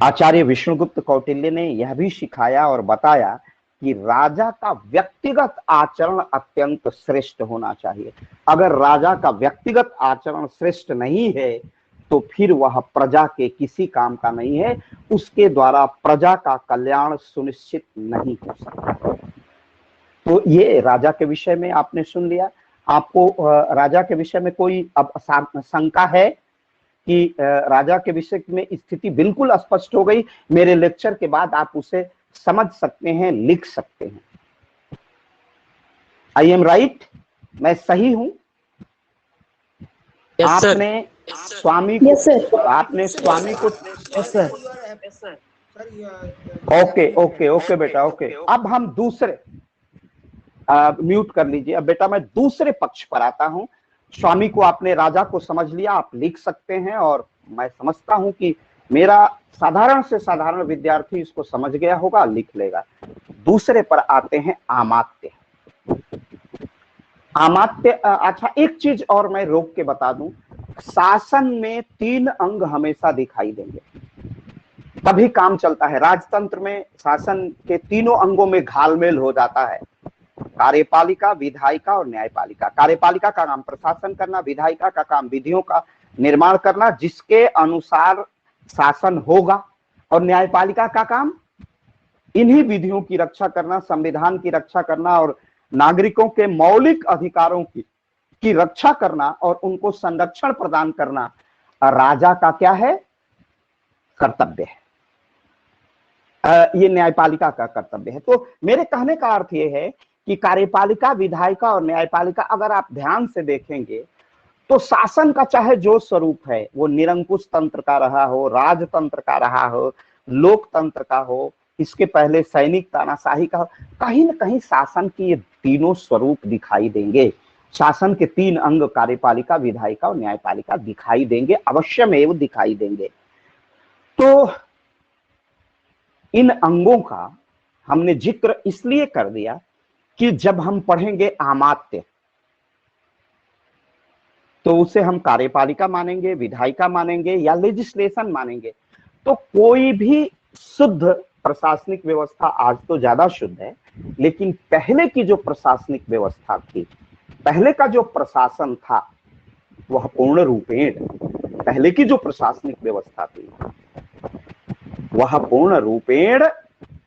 आचार्य विष्णुगुप्त कौटिल्य ने यह भी सिखाया और बताया कि राजा का व्यक्तिगत आचरण अत्यंत श्रेष्ठ होना चाहिए। अगर राजा का व्यक्तिगत आचरण श्रेष्ठ नहीं है तो फिर वह प्रजा के किसी काम का नहीं है, उसके द्वारा प्रजा का कल्याण सुनिश्चित नहीं हो सकता। तो ये राजा के विषय में आपने सुन लिया। आपको राजा के विषय में कोई अब शंका है कि राजा के विषय में स्थिति बिल्कुल स्पष्ट हो गई? मेरे लेक्चर के बाद आप उसे समझ सकते हैं, लिख सकते हैं। I am right? मैं सही हूं? Yes, sir. आपने स्वामी को Yes, sir. आपने स्वामी को Yes, sir. Yes, sir. Okay okay okay बेटा, ओके। अब हम दूसरे म्यूट कर लीजिए। अब बेटा मैं दूसरे पक्ष पर आता हूं। स्वामी को आपने राजा को समझ लिया, आप लिख सकते हैं, और मैं समझता हूं कि मेरा साधारण से साधारण विद्यार्थी इसको समझ गया होगा, लिख लेगा। दूसरे पर आते हैं अमात्य। अमात्य, अच्छा एक चीज और मैं रोक के बता दूं, शासन में 3 अंग हमेशा दिखाई देंगे, तभी काम चलता है। राजतंत्र में शासन के तीनों अंगों में घालमेल हो जाता है, कार्यपालिका, विधायिका और न्यायपालिका। कार्यपालिका का काम प्रशासन करना, विधायिका का काम विधियों का निर्माण करना जिसके अनुसार शासन होगा, और न्यायपालिका का काम इन्हीं विधियों की रक्षा करना, संविधान की रक्षा करना और नागरिकों के मौलिक अधिकारों की रक्षा करना और उनको संरक्षण प्रदान करना राजा का क्या है? कर्तव्य है। ये न्यायपालिका का कर्तव्य है। तो मेरे कहने का अर्थ ये है कि कार्यपालिका, विधायिका और न्यायपालिका अगर आप ध्यान से देखेंगे तो शासन का चाहे जो स्वरूप है, वो निरंकुश तंत्र का रहा हो, राजतंत्र का रहा हो, लोकतंत्र का हो, इसके पहले सैनिक तानाशाही का हो, कहीं ना कहीं शासन के ये तीनों स्वरूप दिखाई देंगे। शासन के 3 अंग कार्यपालिका, विधायिका और न्यायपालिका दिखाई देंगे, अवश्यमेव दिखाई देंगे। तो इन अंगों का हमने जिक्र इसलिए कर दिया कि जब हम पढ़ेंगे अमात्य तो उसे हम कार्यपालिका मानेंगे, विधायिका मानेंगे या लेजिस्लेशन मानेंगे। तो कोई भी शुद्ध प्रशासनिक व्यवस्था, आज तो ज्यादा शुद्ध है, लेकिन पहले की जो प्रशासनिक व्यवस्था थी, पहले का जो प्रशासन था वह पूर्ण रूपेण, पहले की जो प्रशासनिक व्यवस्था थी वह पूर्ण रूपेण,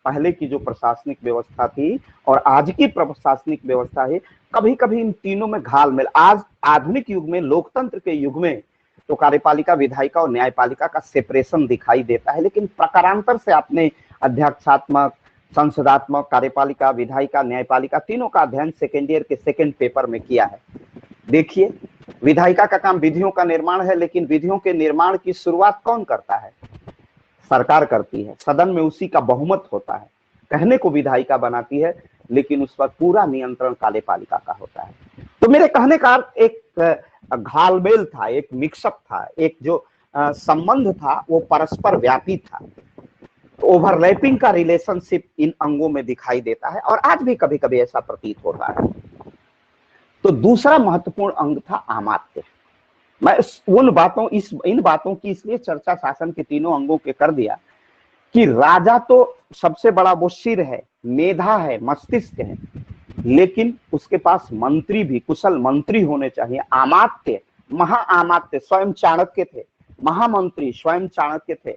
पहले की जो प्रशासनिक व्यवस्था थी और आज की प्रशासनिक व्यवस्था है, कभी कभी इन तीनों में घालमेल। आज आधुनिक युग में, लोकतंत्र के युग में तो कार्यपालिका, विधायिका और न्यायपालिका का सेपरेशन दिखाई देता है, लेकिन प्रकारांतर से आपने अध्यक्षात्मक, संसदात्मक, कार्यपालिका, विधायिका, न्यायपालिका तीनों का अध्ययन सेकेंड ईयर के सेकेंड पेपर में किया है। देखिए, विधायिका का काम विधियों का निर्माण है, लेकिन विधियों के निर्माण की शुरुआत कौन करता है? सरकार करती है। सदन में उसी का बहुमत होता है, कहने को विधायिका बनाती है, लेकिन उस पर पूरा नियंत्रण कार्यपालिका का होता है। तो मेरे कहने का एक घालमेल था, एक मिक्सअप था, एक जो संबंध था वो परस्पर व्यापी था। ओवरलैपिंग का रिलेशनशिप इन अंगों में दिखाई देता है और आज भी कभी कभी ऐसा प्रतीत होता है। तो दूसरा महत्वपूर्ण अंग था अमात्य। मैं इन बातों की इसलिए चर्चा शासन के तीनों अंगों के कर दिया कि राजा तो सबसे बड़ा वो सिर है, मेधा है, मस्तिष्क है, लेकिन उसके पास मंत्री भी, कुशल मंत्री होने चाहिए। अमात्य, महाअमात्य स्वयं चाणक्य थे, महामंत्री स्वयं चाणक्य थे।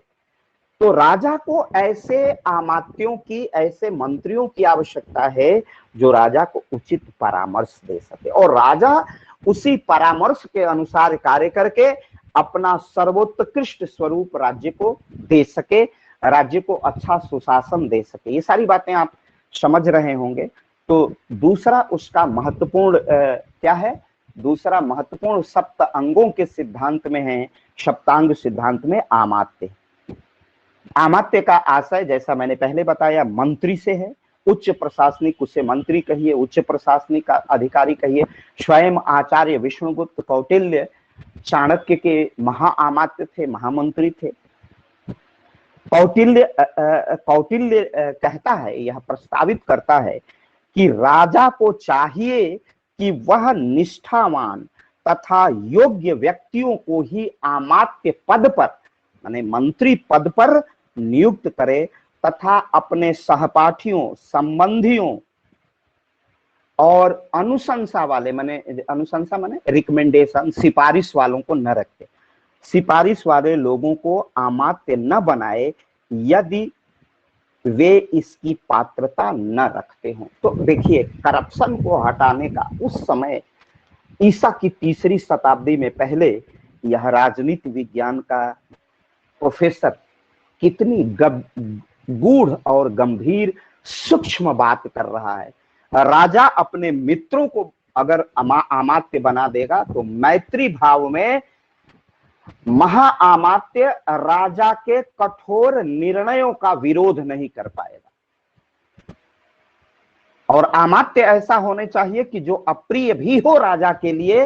तो राजा को ऐसे अमात्यों की, ऐसे मंत्रियों की आवश्यकता है जो राजा को उचित परामर्श दे सके और राजा उसी परामर्श के अनुसार कार्य करके अपना सर्वोत्कृष्ट स्वरूप राज्य को दे सके, राज्य को अच्छा सुशासन दे सके। ये सारी बातें आप समझ रहे होंगे। तो दूसरा उसका महत्वपूर्ण क्या है? दूसरा महत्वपूर्ण सप्त अंगों के सिद्धांत में है, सप्तांग सिद्धांत में अमात्य। अमात्य का आशय जैसा मैंने पहले बताया मंत्री से है। उच्च प्रशासनिक, उसे मंत्री कहिए, उच्च प्रशासनिक अधिकारी कहिए। स्वयं आचार्य विष्णुगुप्त कौटिल्य चाणक्य के महाअमात्य थे, महामंत्री थे। कौटिल्य कहता है, यह प्रस्तावित करता है कि राजा को चाहिए कि वह निष्ठावान तथा योग्य व्यक्तियों को ही अमात्य पद पर, माने मंत्री पद पर नियुक्त करे तथा अपने सहपाठियों, संबंधियों और अनुशंसा वाले, माने अनुशंसा माने रिकमेंडेशन, सिफारिश वालों को न रखे, सिफारिश वाले लोगों को अमात्य न बनाए यदि वे इसकी पात्रता न रखते हों। तो देखिए, करप्शन को हटाने का उस समय ईसा की 3री शताब्दी में पहले यह राजनीति विज्ञान का प्रोफेसर कितनी गूढ़ और गंभीर सूक्ष्म बात कर रहा है। राजा अपने मित्रों को अगर अमात्य बना देगा तो मैत्री भाव में महाअमात्य राजा के कठोर निर्णयों का विरोध नहीं कर पाएगा। और अमात्य ऐसा होने चाहिए कि जो अप्रिय भी हो राजा के लिए,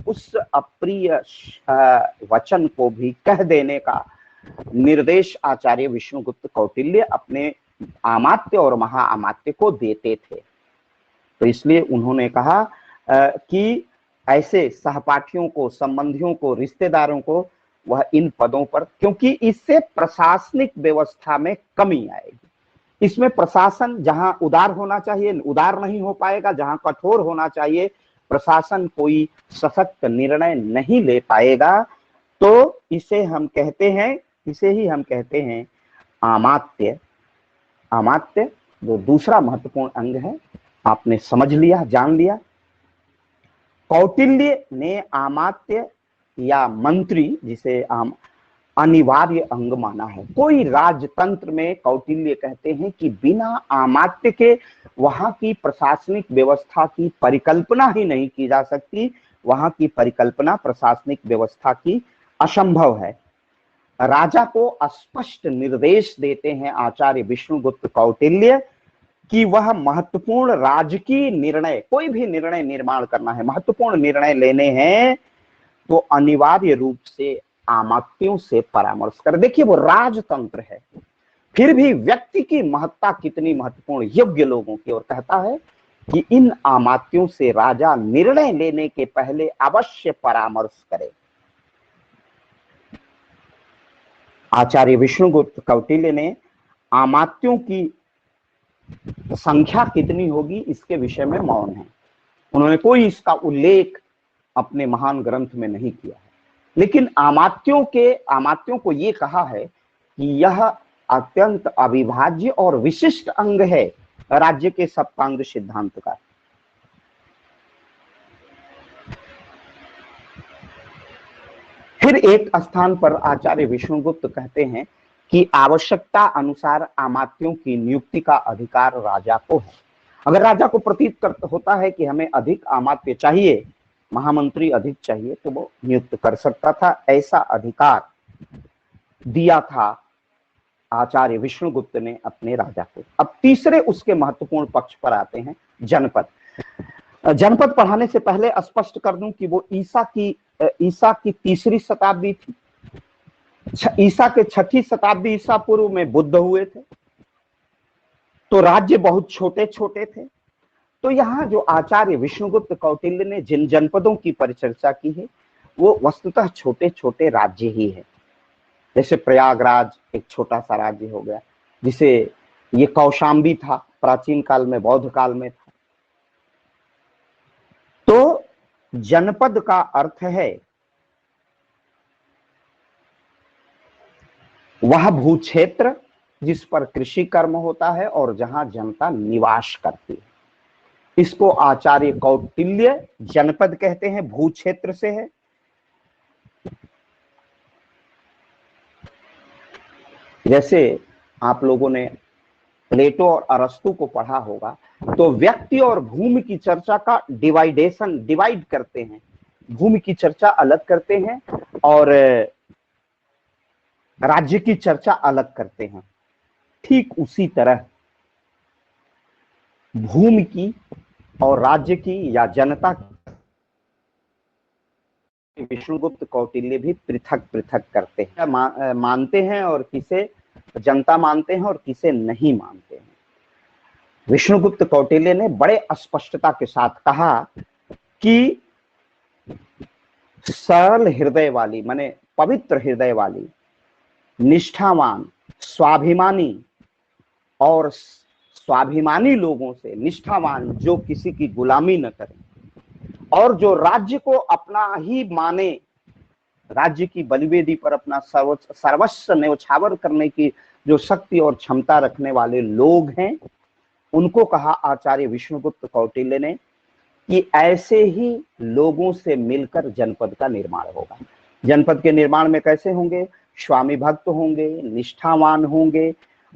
उस अप्रिय वचन को भी कह देने का निर्देश आचार्य विष्णुगुप्त कौटिल्य अपने अमात्य और महाअमात्य को देते थे। तो इसलिए उन्होंने कहा कि ऐसे सहपाठियों को, संबंधियों को, रिश्तेदारों को वह इन पदों पर, क्योंकि इससे प्रशासनिक व्यवस्था में कमी आएगी। इसमें प्रशासन जहां उदार होना चाहिए उदार नहीं हो पाएगा, जहां कठोर होना चाहिए प्रशासन कोई सशक्त निर्णय नहीं ले पाएगा। तो इसे हम कहते हैं, इसे ही हम कहते हैं अमात्य। अमात्य जो दूसरा महत्वपूर्ण अंग है, आपने समझ लिया, जान लिया। कौटिल्य ने अमात्य या मंत्री, जिसे अनिवार्य अंग माना है। कोई राजतंत्र में, कौटिल्य कहते हैं कि बिना अमात्य के वहां की प्रशासनिक व्यवस्था की परिकल्पना ही नहीं की जा सकती। वहां की परिकल्पना प्रशासनिक व्यवस्था की असंभव है। राजा को स्पष्ट निर्देश देते हैं आचार्य विष्णुगुप्त कौटिल्य कि वह महत्वपूर्ण राजकीय निर्णय, कोई भी निर्णय निर्माण करना है, महत्वपूर्ण निर्णय लेने हैं, तो अनिवार्य रूप से अमात्यों से परामर्श कर। देखिए, वो राजतंत्र है, फिर भी व्यक्ति की महत्ता कितनी महत्वपूर्ण, योग्य लोगों की ओर कहता है कि इन अमात्यों से राजा निर्णय लेने के पहले अवश्य परामर्श करे। आचार्य विष्णुगुप्त कौटिल्य ने अमात्यों की संख्या कितनी होगी इसके विषय में मौन है। उन्होंने कोई इसका उल्लेख अपने महान ग्रंथ में नहीं किया है। लेकिन अमात्यों को ये कहा है कि यह अत्यंत अविभाज्य और विशिष्ट अंग है राज्य के सप्तांग सिद्धांत का। फिर एक स्थान पर आचार्य विष्णुगुप्त कहते हैं कि आवश्यकता अनुसार अमात्यों की नियुक्ति का अधिकार राजा को है। अगर राजा को प्रतीत होता है कि हमें अधिक अमात्य चाहिए, महामंत्री अधिक चाहिए, तो वो नियुक्त कर सकता था। ऐसा अधिकार दिया था आचार्य विष्णुगुप्त ने अपने राजा को। अब तीसरे उसके महत्वपूर्ण पक्ष पर आते हैं, जनपद। जनपद पढ़ाने से पहले स्पष्ट कर दूं कि वो ईसा की 3री शताब्दी थी। ईसा के 6ठी शताब्दी ईसा पूर्व में बुद्ध हुए थे, तो राज्य बहुत छोटे छोटे थे। तो यहाँ जो आचार्य विष्णुगुप्त कौटिल्य ने जिन जनपदों की परिचर्चा की है, वो वस्तुतः छोटे छोटे राज्य ही है। जैसे प्रयागराज एक छोटा सा राज्य हो गया, जिसे ये कौशाम्बी था, प्राचीन काल में, बौद्ध काल में था। तो जनपद का अर्थ है वह भूक्षेत्र जिस पर कृषि कर्म होता है और जहां जनता निवास करती है। इसको आचार्य कौटिल्य जनपद कहते हैं, भूक्षेत्र से है। जैसे आप लोगों ने प्लेटो और अरस्तु को पढ़ा होगा, तो व्यक्ति और भूमि की चर्चा का डिवाइड करते हैं। भूमि की चर्चा अलग करते हैं और राज्य की चर्चा अलग करते हैं। ठीक उसी तरह भूमि की और राज्य की या जनता की विष्णुगुप्त कौटिल्य भी पृथक पृथक करते हैं, मानते हैं और किसे जनता मानते हैं और किसे नहीं मानते हैं। विष्णुगुप्त कौटिल्य ने बड़े स्पष्टता के साथ कहा कि सरल हृदय वाली, माने पवित्र हृदय वाली, निष्ठावान, स्वाभिमानी और स्वाभिमानी लोगों से, निष्ठावान जो किसी की गुलामी न करें और जो राज्य को अपना ही माने, राज्य की बलिवेदी पर अपना सर्वस्व न्यौछावर करने की जो शक्ति और क्षमता रखने वाले लोग हैं, उनको कहा आचार्य विष्णुगुप्त कौटिल्य ने कि ऐसे ही लोगों से मिलकर जनपद का निर्माण होगा। जनपद के निर्माण में कैसे होंगे? स्वामी भक्त होंगे, निष्ठावान होंगे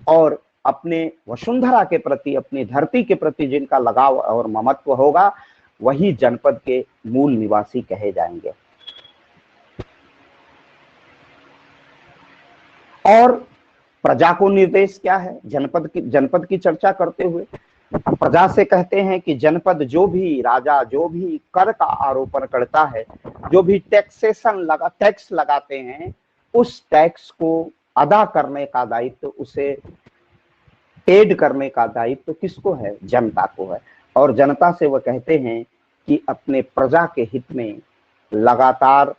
और अपने वसुंधरा के प्रति, अपनी धरती के प्रति जिनका लगाव और ममत्व होगा, वही जनपद के मूल निवासी कहे जाएंगे। और प्रजा को निर्देश क्या है? जनपद की चर्चा करते हुए प्रजा से कहते हैं कि जनपद जो भी राजा जो भी कर का आरोपण करता है, जो भी टैक्स लगाते हैं, उस टैक्स को अदा करने का दायित्व, उसे पेड करने का दायित्व किसको है? जनता को है। और जनता से वह कहते हैं कि अपने प्रजा के हित में लगातार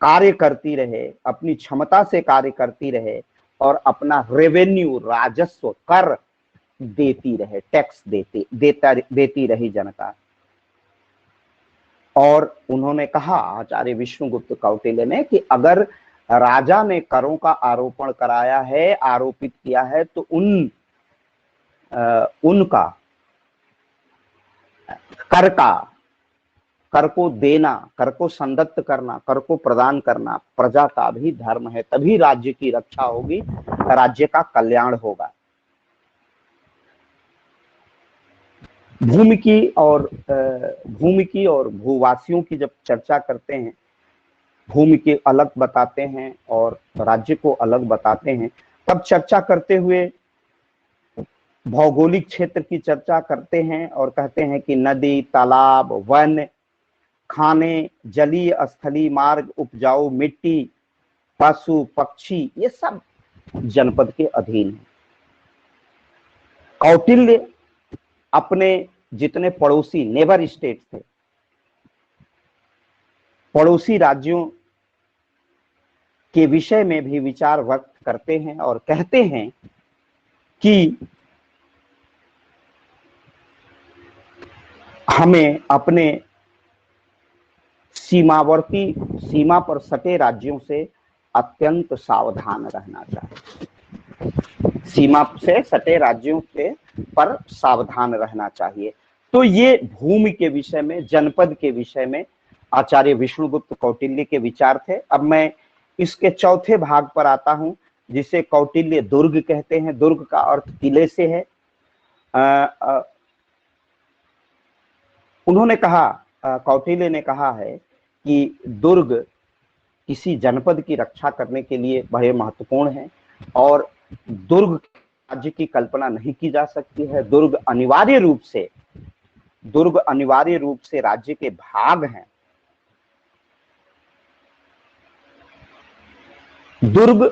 कार्य करती रहे, अपनी क्षमता से कार्य करती रहे और अपना रेवेन्यू, राजस्व, कर देती रहे, टैक्स देती रही जनता। और उन्होंने कहा आचार्य विष्णुगुप्त कौटिल्य ने कि अगर राजा ने करों का आरोपण कराया है, आरोपित किया है, तो उनका कर को देना, कर को संदत्त करना, कर को प्रदान करना प्रजा का भी धर्म है। तभी राज्य की रक्षा होगी, राज्य का कल्याण होगा। भूमि की और भूवासियों की जब चर्चा करते हैं, भूमि के अलग बताते हैं और राज्य को अलग बताते हैं, तब चर्चा करते हुए भौगोलिक क्षेत्र की चर्चा करते हैं और कहते हैं कि नदी, तालाब, वन, खाने, जलीय स्थलीय मार्ग, उपजाऊ मिट्टी, पशु पक्षी, ये सब जनपद के अधीन है। कौटिल्य अपने जितने पड़ोसी नेबर स्टेट थे, पड़ोसी राज्यों के विषय में भी विचार व्यक्त करते हैं और कहते हैं कि हमें अपने सीमा पर सटे राज्यों से अत्यंत सावधान रहना चाहिए। सीमा से सटे राज्यों के पर सावधान रहना चाहिए। तो ये भूमि के विषय में, जनपद के विषय में आचार्य विष्णुगुप्त कौटिल्य के विचार थे। अब मैं इसके चौथे भाग पर आता हूं, जिसे कौटिल्य दुर्ग कहते हैं। दुर्ग का अर्थ किले से है। उन्होंने कहा, कौटिल्य ने कहा है कि दुर्ग किसी जनपद की रक्षा करने के लिए बड़े महत्वपूर्ण हैं और दुर्ग राज्य की कल्पना नहीं की जा सकती है। दुर्ग अनिवार्य रूप से राज्य के भाग हैं। दुर्ग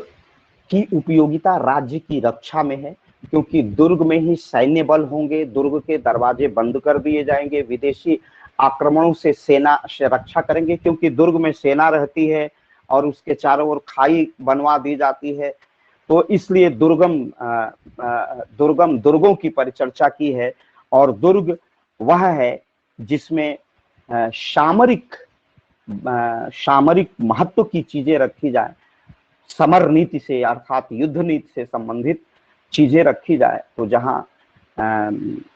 की उपयोगिता राज्य की रक्षा में है, क्योंकि दुर्ग में ही सैन्य बल होंगे, दुर्ग के दरवाजे बंद कर दिए जाएंगे, विदेशी आक्रमणों से सेना से रक्षा करेंगे, क्योंकि दुर्ग में सेना रहती है और उसके चारों ओर खाई बनवा दी जाती है। तो इसलिए दुर्गों की परिचर्चा की है। और दुर्ग वह है जिसमें सामरिक महत्व की चीजें रखी जाए, समर नीति से अर्थात युद्ध नीति से संबंधित चीजें रखी जाए। तो जहां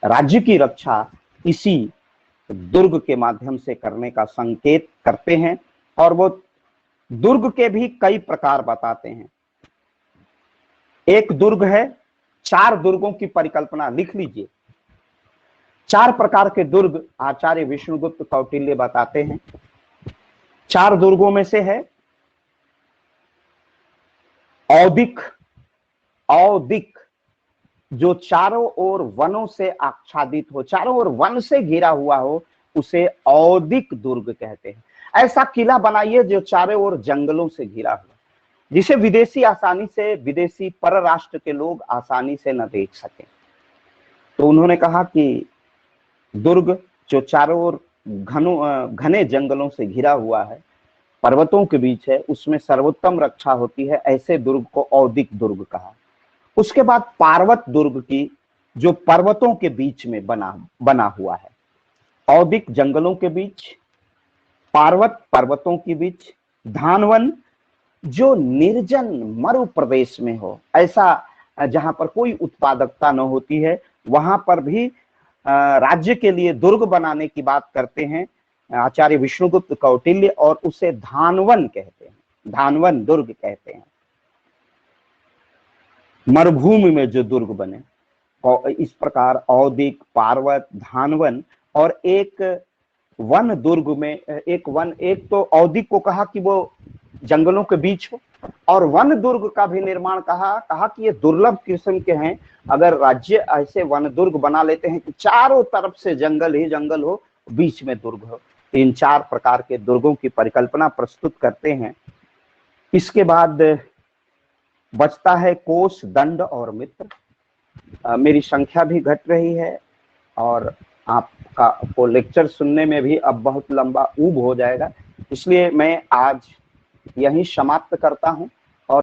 राज्य की रक्षा इसी दुर्ग के माध्यम से करने का संकेत करते हैं। और वो दुर्ग के भी कई प्रकार बताते हैं। एक दुर्ग है, 4 दुर्गों की परिकल्पना लिख लीजिए। 4 प्रकार के दुर्ग आचार्य विष्णुगुप्त कौटिल्य बताते हैं। 4 दुर्गों में से है औदिक, जो चारों ओर वनों से आच्छादित हो, चारों ओर वन से घिरा हुआ हो, उसे औदिक दुर्ग कहते हैं। ऐसा किला बनाइए जो चारों ओर जंगलों से घिरा हो, जिसे विदेशी परराष्ट्र के लोग आसानी से न देख सके। तो उन्होंने कहा कि दुर्ग जो चारों ओर घने जंगलों से घिरा हुआ है, पर्वतों के बीच है, उसमें सर्वोत्तम रक्षा होती है, ऐसे दुर्ग को औदिक दुर्ग कहा। उसके बाद पार्वत दुर्ग की, जो पर्वतों के बीच में बना हुआ है। औदिक जंगलों के बीच, पार्वत पर्वतों के बीच, धानवन जो निर्जन मरु प्रदेश में हो, ऐसा जहां पर कोई उत्पादकता न होती है, वहां पर भी राज्य के लिए दुर्ग बनाने की बात करते हैं आचार्य विष्णुगुप्त कौटिल्य, और उसे धानवन कहते हैं, धानवन दुर्ग कहते हैं। मरुभूमि में जो दुर्ग बने, और इस प्रकार औदिक, पार्वत, धानवन, और एक वन दुर्ग में एक तो औदिक को कहा कि वो जंगलों के बीच हो, और वन दुर्ग का भी निर्माण कहा कि ये दुर्लभ किस्म के हैं। अगर राज्य ऐसे वन दुर्ग बना लेते हैं कि चारों तरफ से जंगल ही जंगल हो, बीच में दुर्ग हो। इन 4 प्रकार के दुर्गों की परिकल्पना प्रस्तुत करते हैं। इसके बाद बचता है कोष, दंड और मित्र। मेरी संख्या भी घट रही है और आपका को लेक्चर सुनने में भी अब बहुत लंबा ऊब हो जाएगा, इसलिए मैं आज यहीं समाप्त करता हूं।